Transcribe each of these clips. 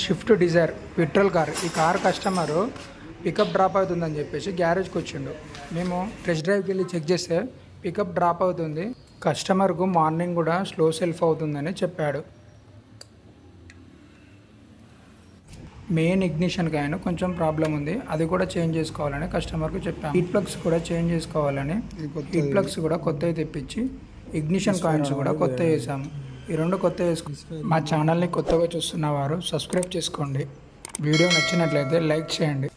Swift Dzire petrol car. ఈ car customer pickup drop అవుతుందని చెప్పేసి గ్యారేజ్కి వచ్చిండు. మేము టెస్ట్ డ్రైవ్కి వెళ్ళి చెక్ చేస్తే పికప్ డ్రాప్ అవుతుంది, కస్టమర్కు మార్నింగ్ కూడా స్లో సెల్ఫ్ అవుతుందని చెప్పాడు. మెయిన్ ఇగ్నిషన్కి అయినా కొంచెం ప్రాబ్లం ఉంది, అది కూడా చేంజ్ చేసుకోవాలని కస్టమర్కు చెప్పాము. హీట్ ప్లగ్స్ కూడా చేంజ్ చేసుకోవాలని, హీట్ ప్లగ్స్ కూడా కొత్తవి తెప్పించి ఇగ్నిషన్ కాయిన్స్ కూడా కొత్త వేసాము. ఈ రెండు కొత్త వేసుకుని మా ఛానల్ని కొత్తగా చూస్తున్న వారు సబ్స్క్రైబ్ చేసుకోండి. వీడియో నచ్చినట్లయితే లైక్ చేయండి.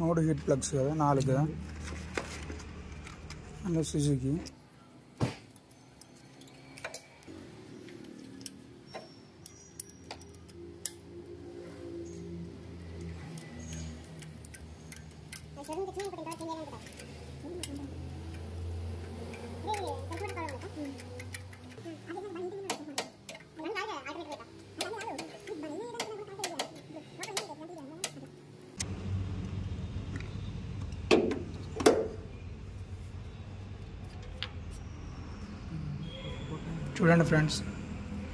మూడు హీట్ ప్లగ్స్ కదా, 4 కదా, అలా సుజుకి. చూడండి ఫ్రెండ్స్,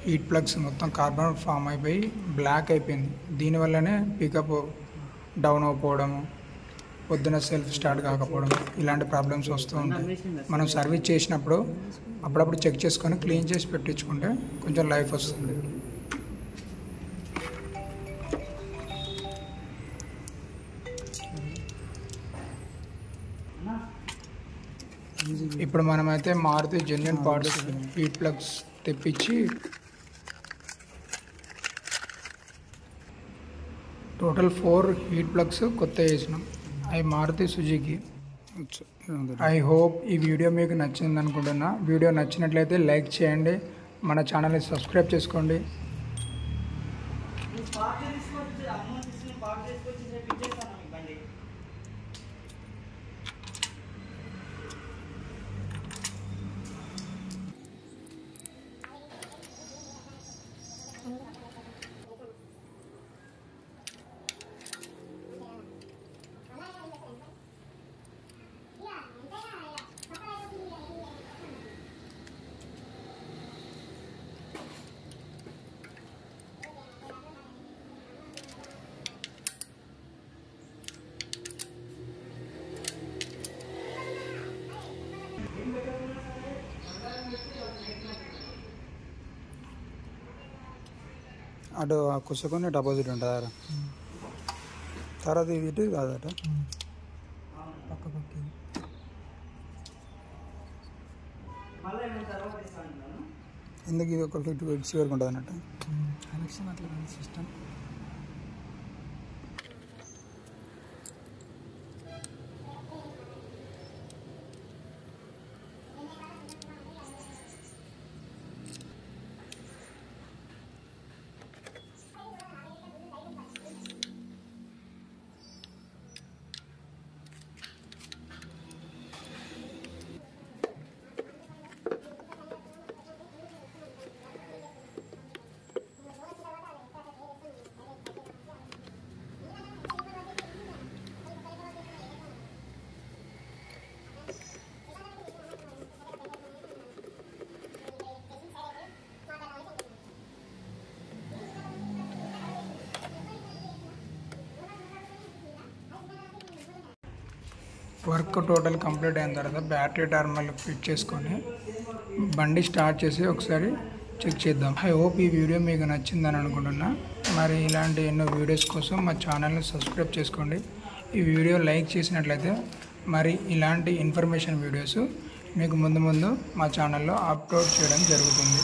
హీట్ ప్లగ్స్ మొత్తం కార్బన్ ఫామ్ అయిపోయి బ్లాక్ అయిపోయింది. దీనివల్లనే పికప్ డౌన్ అయిపోవడము, పొద్దున సెల్ఫ్ స్టార్ట్ కాకపోవడం, ఇలాంటి ప్రాబ్లమ్స్ వస్తూ ఉంటాయి. మనం సర్వీస్ చేసినప్పుడు అప్పుడప్పుడు చెక్ చేసుకొని క్లీన్ చేసి పెట్టించుకుంటే కొంచెం లైఫ్ వస్తుంది. ఇప్పుడు మనమైతే Maruti genuine parts heat plugs తెప్పించి టోటల్ 4 హీట్ ప్లగ్స్ కొత్త వేసినాం. అవి మారుతి సుజుకి. ఐ హోప్ ఈ వీడియో మీకు నచ్చింది అనుకుంటున్నా. వీడియో నచ్చినట్లయితే లైక్ చేయండి, మన ఛానల్ని సబ్స్క్రైబ్ చేసుకోండి. అటు ఆ కుసకొని అపోజిట్ ఉంటుందా, తర్వాత ఇటు కాదట ఎందుకు ఇది ఒక ఫిట్ వరకు ఉంటుంది అన్నట్టు కనెక్షన్ అట్లా సిస్టమ్. వర్క్ టోటల్ కంప్లీట్ అయిన తర్వాత బ్యాటరీ టర్మినల్ ఫిట్ చేసుకొని బండి స్టార్ట్ చేసి ఒకసారి చెక్ చేద్దాం. ఐ హోప్ ఈ వీడియో మీకు నచ్చిందని అనుకుంటున్నా. మరి ఇలాంటి ఎన్నో వీడియోస్ కోసం మా ఛానల్ని సబ్స్క్రైబ్ చేసుకోండి. ఈ వీడియో లైక్ చేసినట్లయితే మరి ఇలాంటి ఇన్ఫర్మేషన్ వీడియోస్ మీకు ముందు మా ఛానల్లో అప్లోడ్ చేయడం జరుగుతుంది.